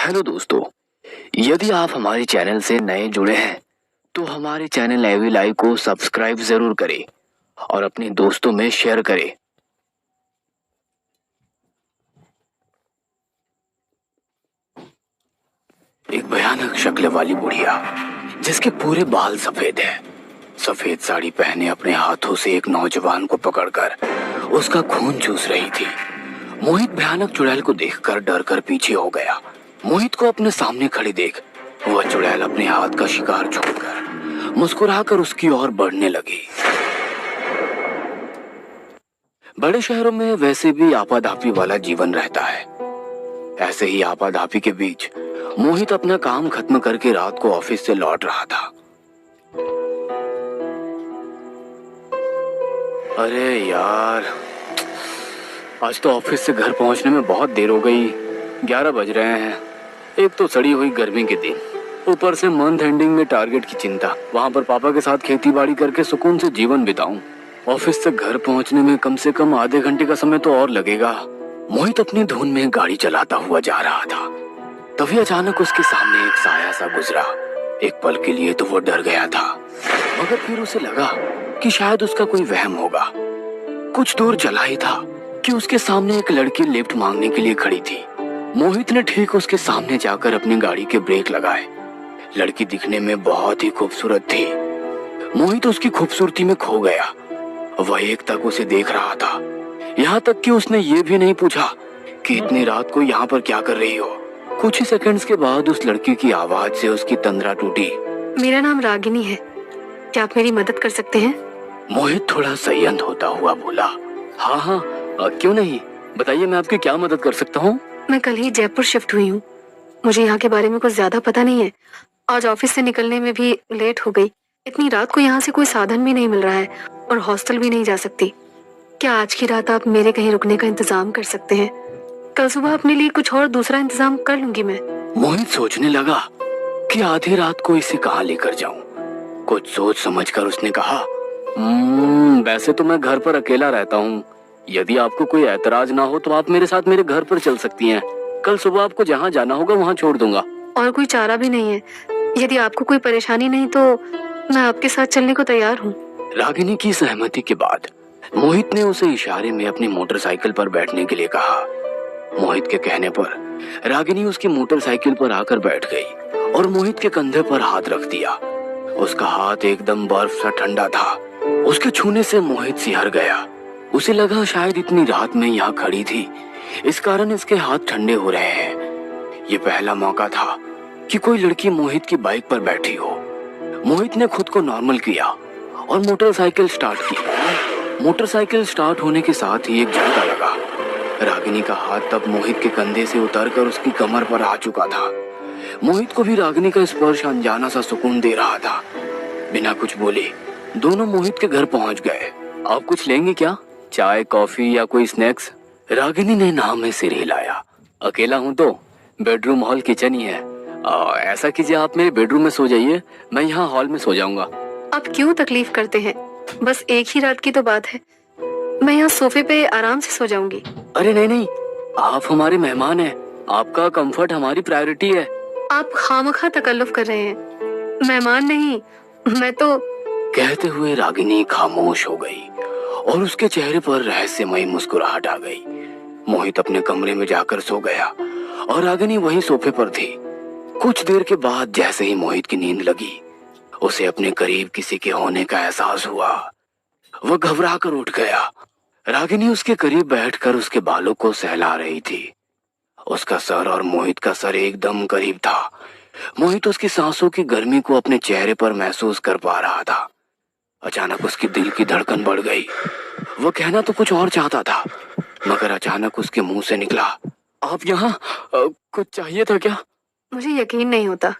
Hello दोस्तों, यदि आप हमारे चैनल से नए जुड़े हैं तो हमारे चैनल एवी लाइव को सब्सक्राइब जरूर करें और अपने दोस्तों में शेयर करें। एक भयानक शक्ल वाली बुढ़िया जिसके पूरे बाल सफेद हैं, सफेद साड़ी पहने अपने हाथों से एक नौजवान को पकड़कर उसका खून चूस रही थी। मोहित भयानक चुड़ैल को देखकर डर कर पीछे हो गया। मोहित को अपने सामने खड़ी देख वह चुड़ैल अपने हाथ का शिकार छोड़कर मुस्कुराकर उसकी ओर बढ़ने लगी। बड़े शहरों में वैसे भी आपाधापी वाला जीवन रहता है। ऐसे ही आपाधापी के बीच मोहित अपना काम खत्म करके रात को ऑफिस से लौट रहा था। अरे यार, आज तो ऑफिस से घर पहुंचने में बहुत देर हो गई। 11 बज रहे हैं। एक तो सड़ी हुई गर्मी के दिन, ऊपर से मंथ एंडिंग में टारगेट की चिंता। वहां पर पापा के साथ खेती बाड़ी करके सुकून से जीवन बिताऊं। ऑफिस से घर पहुंचने में कम से कम आधे घंटे का समय तो और लगेगा। मोहित अपनी धुन में गाड़ी चलाता हुआ जा रहा था। तभी अचानक उसके सामने एक साया सा गुजरा। एक पल के लिए तो वो डर गया था, मगर फिर उसे लगा कि शायद उसका कोई वहम होगा। कुछ दूर चला ही था कि उसके सामने एक लड़की लिफ्ट मांगने के लिए खड़ी थी। मोहित ने ठीक उसके सामने जाकर अपनी गाड़ी के ब्रेक लगाए। लड़की दिखने में बहुत ही खूबसूरत थी। मोहित उसकी खूबसूरती में खो गया। वह एक तक उसे देख रहा था, यहाँ तक कि उसने ये भी नहीं पूछा कि इतनी रात को यहाँ पर क्या कर रही हो। कुछ ही सेकंड्स के बाद उस लड़की की आवाज से उसकी तंद्रा टूटी। मेरा नाम रागिनी है, क्या आप मेरी मदद कर सकते हैं? मोहित थोड़ा संयत होता हुआ बोला, हाँ हाँ, क्यों नहीं, बताइए मैं आपकी क्या मदद कर सकता हूँ। मैं कल ही जयपुर शिफ्ट हुई हूँ। मुझे यहाँ के बारे में कुछ ज्यादा पता नहीं है। आज ऑफिस से निकलने में भी लेट हो गई। इतनी रात को यहाँ से कोई साधन भी नहीं मिल रहा है और हॉस्टल भी नहीं जा सकती। क्या आज की रात आप मेरे कहीं रुकने का इंतजाम कर सकते हैं? कल सुबह अपने लिए कुछ और दूसरा इंतजाम कर लूंगी मैं। मोहित सोचने लगा कि आधी रात को इसे कहाँ लेकर जाऊं। कुछ सोच समझकर उसने कहा, वैसे तो मैं घर पर अकेला रहता हूँ। यदि आपको कोई ऐतराज ना हो तो आप मेरे साथ मेरे घर पर चल सकती हैं। कल सुबह आपको जहाँ जाना होगा वहाँ छोड़ दूंगा। और कोई चारा भी नहीं है। यदि आपको कोई परेशानी नहीं तो मैं आपके साथ चलने को तैयार हूँ। रागिनी की सहमति के बाद मोहित ने उसे इशारे में अपनी मोटरसाइकिल पर बैठने के लिए कहा। मोहित के कहने पर रागिनी उसकी मोटरसाइकिल पर आकर बैठ गई और मोहित के कंधे पर हाथ रख दिया। उसका हाथ एकदम बर्फ सा ठंडा था। उसके छूने से मोहित सिहर गया। उसे लगा शायद इतनी रात में यहाँ खड़ी थी, इस कारण इसके हाथ ठंडे हो रहे हैं। ये पहला मौका था कि कोई लड़की मोहित की बाइक पर बैठी हो। मोहित ने खुद को नॉर्मल किया और मोटरसाइकिल स्टार्ट की। मोटरसाइकिल स्टार्ट होने के साथ ही एक झटका लगा। रागिनी का हाथ तब मोहित के कंधे से उतरकर उसकी कमर पर आ चुका था। मोहित को भी रागिनी का स्पर्श अनजाना सा सुकून दे रहा था। बिना कुछ बोले दोनों मोहित के घर पहुंच गए। आप कुछ लेंगे क्या? चाय, कॉफी या कोई स्नैक्स? रागिनी ने नाम में सिर हिलाया। अकेला हूँ तो बेडरूम, हॉल, किचन ही है। ऐसा कीजिए, आप मेरे बेडरूम में सो जाइए, मैं यहाँ हॉल में सो जाऊंगा। आप क्यों तकलीफ करते हैं? बस एक ही रात की तो बात है। मैं यहाँ सोफे पे आराम से सो जाऊंगी। अरे नहीं नहीं, आप हमारे मेहमान हैं। आपका कंफर्ट हमारी प्रायोरिटी है। आप खामखा तकल्लुफ कर रहे हैं। मेहमान नहीं, मैं तो। कहते हुए रागिनी खामोश हो गई और उसके चेहरे पर रहस्यमय मुस्कुराहट आ गई। मोहित अपने कमरे में जाकर सो गया और रागिनी वहीं सोफे पर थी। कुछ देर के बाद जैसे ही मोहित की नींद लगी, उसे अपने करीब किसी के होने का एहसास हुआ। वह घबरा कर उठ गया। रागिनी उसके करीब बैठकर उसके बालों को सहला रही थी। उसका सर और मोहित का सर एकदम करीब था। मोहित उसकी सांसों की गर्मी को अपने चेहरे पर महसूस कर पा रहा था। अचानक उसकी दिल की धड़कन बढ़ गई। वो कहना तो कुछ और चाहता था, मगर अचानक उसके मुंह से निकला, आप यहाँ कुछ चाहिए था क्या? मुझे यकीन नहीं होता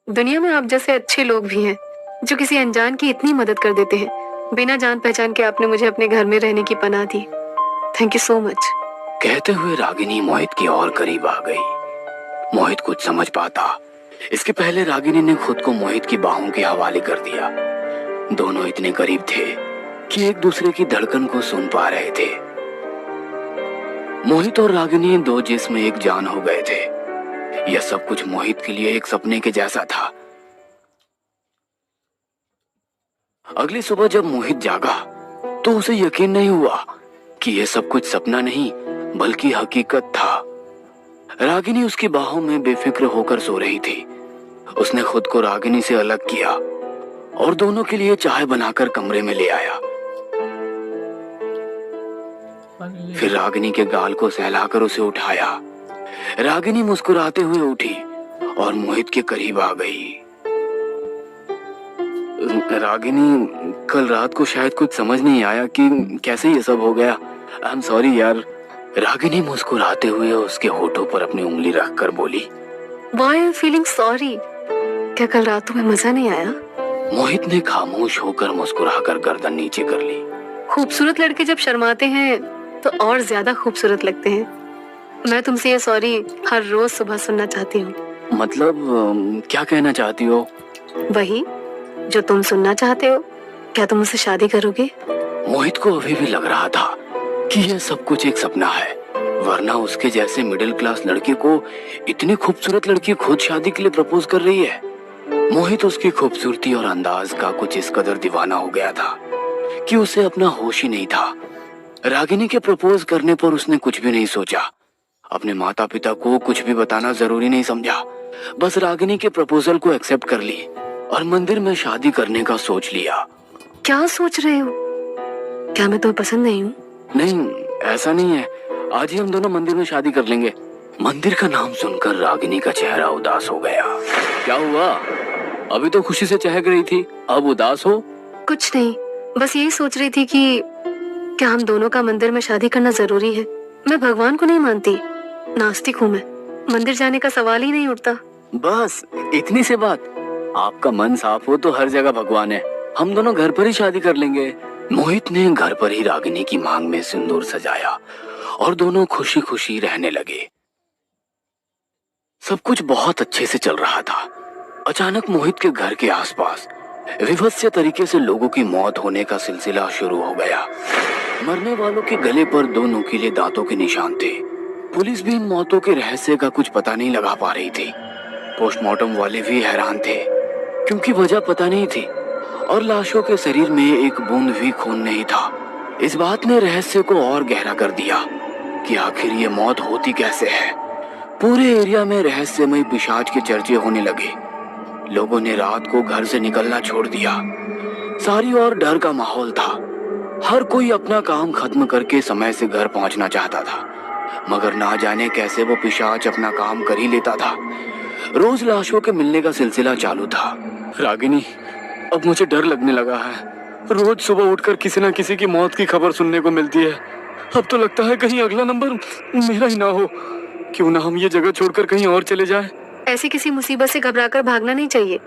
दुनिया में आप जैसे अच्छे लोग भी हैं जो किसी अनजान की इतनी मदद कर देते हैं। बिना जान पहचान के आपने मुझे अपने घर में रहने की पनाह दी। Thank you so much. कहते हुए रागिनी मोहित की और करीब आ गई। मोहित कुछ समझ पाता इसके पहले रागिनी ने खुद को मोहित की बाहों के हवाले कर दिया। दोनों इतने करीब थे कि एक दूसरे की धड़कन को सुन पा रहे थे। मोहित और रागिनी दो जिस्म एक जान हो गए थे। यह सब कुछ मोहित के लिए एक सपने के जैसा था। अगली सुबह जब मोहित जागा तो उसे यकीन नहीं हुआ कि यह सब कुछ सपना नहीं बल्कि हकीकत था। रागिनी उसकी बाहों में बेफिक्र होकर सो रही थी। उसने खुद को रागिनी से अलग किया और दोनों के लिए चाय बनाकर कमरे में ले आया। फिर रागिनी के गाल को सहलाकर उसे उठाया। रागिनी मुस्कुराते हुए उठी और मोहित के करीब आ गई। रागिनी, कल रात को शायद कुछ समझ नहीं आया कि कैसे ये सब हो गया। आई एम सॉरी यार। रागिनी मुस्कुराते हुए उसके होठों पर अपनी उंगली रखकर बोली। Why are you feeling sorry? क्या कल रात तुम्हें मजा नहीं आया? मोहित ने खामोश होकर मुस्कुराकर गर्दन नीचे कर ली। खूबसूरत लड़के जब शर्माते हैं तो और ज्यादा खूबसूरत लगते हैं। मैं तुमसे ये सॉरी हर रोज सुबह सुनना चाहती हूँ। मतलब क्या कहना चाहती हो? वही जो तुम सुनना चाहते हो। क्या तुम मुझसे शादी करोगे? मोहित को अभी भी लग रहा था कि यह सब कुछ एक सपना है, वरना उसके जैसे मिडिल क्लास लड़के को इतनी खूबसूरत लड़की खुद शादी के लिए प्रपोज कर रही है। मोहित उसकी खूबसूरती और अंदाज का कुछ इस कदर दीवाना हो गया था कि उसे अपना होश ही नहीं था। रागिनी के प्रपोज करने पर उसने कुछ भी नहीं सोचा। अपने माता पिता को कुछ भी बताना जरूरी नहीं समझा। बस रागिनी के प्रपोजल को एक्सेप्ट कर ली और मंदिर में शादी करने का सोच लिया। क्या सोच रहे हो? क्या मैं तुम्हें पसंद नहीं हूँ? नहीं, ऐसा नहीं है। आज ही हम दोनों मंदिर में शादी कर लेंगे। मंदिर का नाम सुनकर रागिनी का चेहरा उदास हो गया। क्या हुआ? अभी तो खुशी से चहक रही थी, अब उदास हो? कुछ नहीं, बस यही सोच रही थी कि क्या हम दोनों का मंदिर में शादी करना जरूरी है। मैं भगवान को नहीं मानती, नास्तिक हूँ मैं। मंदिर जाने का सवाल ही नहीं उठता। बस इतनी सी बात। आपका मन साफ हो तो हर जगह भगवान है। हम दोनों घर पर ही शादी कर लेंगे। मोहित ने घर पर ही रागिनी की मांग में सिंदूर सजाया और दोनों खुशी खुशी रहने लगे। सब कुछ बहुत अच्छे से चल रहा था। अचानक मोहित के घर के आसपास विभत्स तरीके से लोगों की मौत होने का सिलसिला शुरू हो गया। मरने वालों के गले पर 2 नुकीले दांतों के निशान थे। पुलिस भी इन मौतों के रहस्य का कुछ पता नहीं लगा पा रही थी। पोस्टमार्टम वाले भी हैरान थे क्योंकि वजह पता नहीं थी और लाशों के शरीर में एक बूंद भी खून नहीं था। इस बात ने रहस्य को और गहरा कर दिया कि आखिर ये मौत होती कैसे है। पूरे एरिया में रहस्यमय पिशाच के चर्चे होने लगे। लोगों ने रात को घर से निकलना छोड़ दिया। सारी और डर का माहौल था। हर कोई अपना काम खत्म करके समय से घर पहुंचना चाहता था, मगर ना जाने कैसे वो पिशाच अपना काम कर ही लेता था। रोज लाशों के मिलने का सिलसिला चालू था। रागिनी, अब मुझे डर लगने लगा है। रोज सुबह उठकर किसी न किसी की मौत की खबर सुनने को मिलती है। अब तो लगता है कहीं अगला नंबर मेरा ही ना हो। क्यों ना हम ये जगह छोड़कर कहीं और चले जाएं? ऐसी किसी मुसीबत से घबराकर भागना नहीं चाहिए।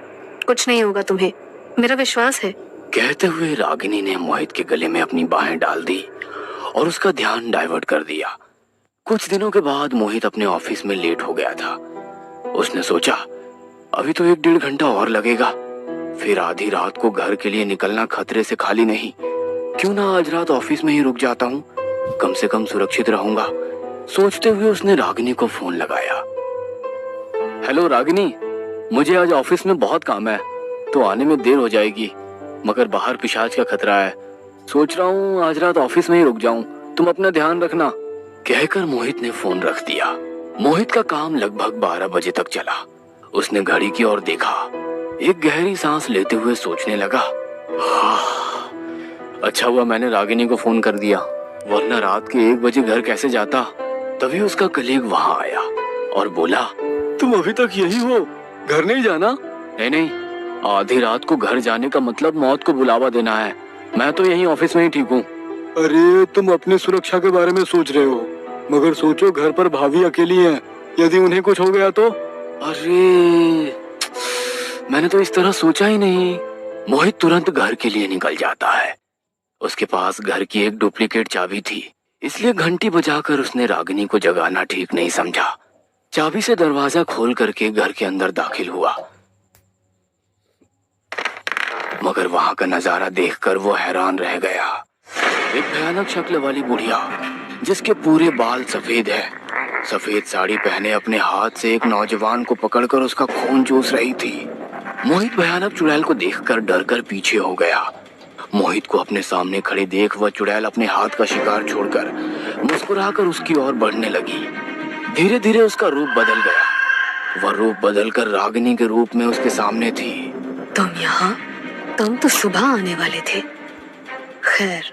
कुछ नहीं होगा तुम्हें, मेरा विश्वास है। कहते हुए रागिनी ने मोहित के गले में अपनी बाहें डाल दी और उसका ध्यान डाइवर्ट कर दिया। कुछ दिनों के बाद मोहित अपने ऑफिस में लेट हो गया था। उसने सोचा अभी तो 1-1.5 घंटा और लगेगा, फिर आधी रात को घर के लिए निकलना खतरे से खाली नहीं। क्यों ना आज रात ऑफिस में ही रुक जाता हूँ, कम से कम सुरक्षित रहूंगा। सोचते हुए उसने रागिनी को फोन लगाया। हेलो रागिनी, मुझे आज ऑफिस में बहुत काम है तो आने में देर हो जाएगी, मगर बाहर पिशाच का खतरा है। सोच रहा हूँ आज रात ऑफिस में ही रुक जाऊं, तुम अपना ध्यान रखना। कहकर मोहित ने फोन रख दिया। मोहित का काम लगभग 12 बजे तक चला। उसने घड़ी की ओर देखा, एक गहरी सांस लेते हुए सोचने लगा, अच्छा हुआ मैंने रागिनी को फोन कर दिया, वरना रात के 1 बजे घर कैसे जाता। तभी उसका कलीग वहां आया और बोला, तुम अभी तक यही हो, घर नहीं जाना? नहीं, आधी रात को घर जाने का मतलब मौत को बुलावा देना है। मैं तो यहीं ऑफिस में ही ठीक हूँ। अरे तुम अपनी सुरक्षा के बारे में सोच रहे हो, मगर सोचो घर पर भाभी अकेली हैं, यदि उन्हें कुछ हो गया तो? अरे मैंने तो इस तरह सोचा ही नहीं। मोहित तुरंत घर के लिए निकल जाता है। उसके पास घर की एक डुप्लीकेट चाबी थी, इसलिए घंटी बजाकर उसने रागिनी को जगाना ठीक नहीं समझा। चाबी से दरवाजा खोल करके घर के अंदर दाखिल हुआ, मगर वहां का नजारा देखकर वो हैरान रह गया। एक भयानक शक्ल वाली बुढ़िया जिसके पूरे बाल सफेद है सफेद साड़ी पहने अपने हाथ से एक नौजवान को पकड़कर उसका खून चूस रही थी। मोहित भयानक चुड़ैल को देखकर डर कर पीछे हो गया। मोहित को अपने सामने खड़े देख वह चुड़ैल अपने हाथ का शिकार छोड़कर मुस्कुराकर उसकी ओर बढ़ने लगी। धीरे धीरे उसका रूप बदल गया। वह रूप बदलकर रागिनी के रूप में उसके सामने थी। तुम यहाँ? तुम तो सुबह आने वाले थे। खैर,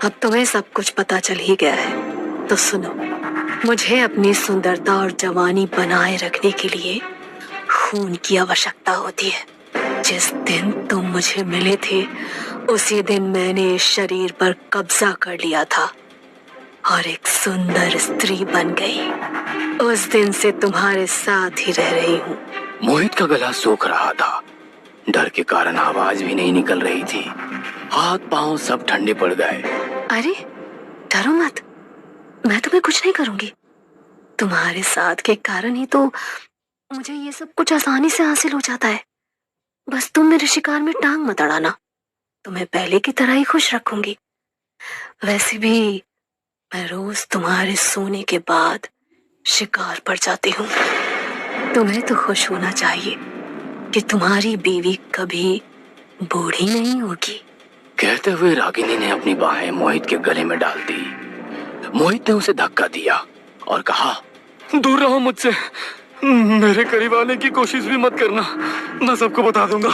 अब तुम्हें सब कुछ पता चल ही गया है। तो सुनो, मुझे अपनी सुंदरता और जवानी बनाए रखने के लिए खून की आवश्यकता होती है। जिस दिन तुम मुझे मिले थे उसी दिन मैंने इस शरीर पर कब्जा कर लिया था और एक सुंदर स्त्री बन गई। उस दिन से तुम्हारे साथ ही रह रही हूँ। मोहित का गला सूख रहा था। डर के कारण आवाज भी नहीं निकल रही थी। हाथ पांव सब ठंडे पड़ गए। अरे डरो मत, मैं तुम्हें कुछ नहीं करूंगी। तुम्हारे साथ के कारण ही तो मुझे ये सब कुछ आसानी से हासिल हो जाता है। बस तुम मेरे शिकार में टांग मत अड़ाना, तुम्हें पहले की तरह ही खुश रखूंगी। वैसे भी मैं रोज तुम्हारे सोने के बाद शिकार पर जाती हूँ। तुम्हें तो खुश होना चाहिए कि तुम्हारी बीवी कभी बूढ़ी नहीं होगी। कहते हुए रागिनी ने अपनी बाहें मोहित के गले में डाल दी। मोहित ने उसे धक्का दिया और कहा, दूर रहो मुझसे, मेरे करीब आने की कोशिश भी मत करना। मैं सबको बता दूंगा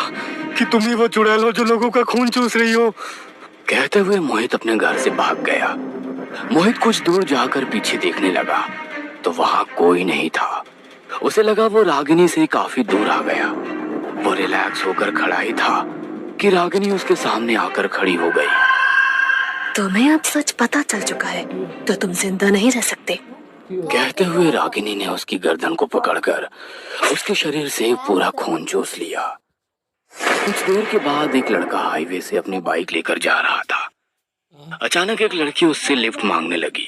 कि तुम ही वो चुड़ैल हो जो लोगों का खून चूस रही हो। कहते हुए मोहित अपने घर से भाग गया। मोहित कुछ दूर जाकर पीछे देखने लगा तो वहां कोई नहीं था। उसे लगा वो रागिनी से काफी दूर आ गया। वो रिलैक्स होकर खड़ा ही था कि रागिनी उसके सामने आकर खड़ी हो गई। तुम्हें अब सच पता चल चुका है तो तुम जिंदा नहीं रह सकते। कहते हुए रागिनी ने उसकी गर्दन को पकड़कर उसके शरीर से पूरा खून चूस लिया। कुछ देर के बाद एक लड़का हाईवे से अपनी बाइक लेकर जा रहा था। अचानक एक लड़की उससे लिफ्ट मांगने लगी।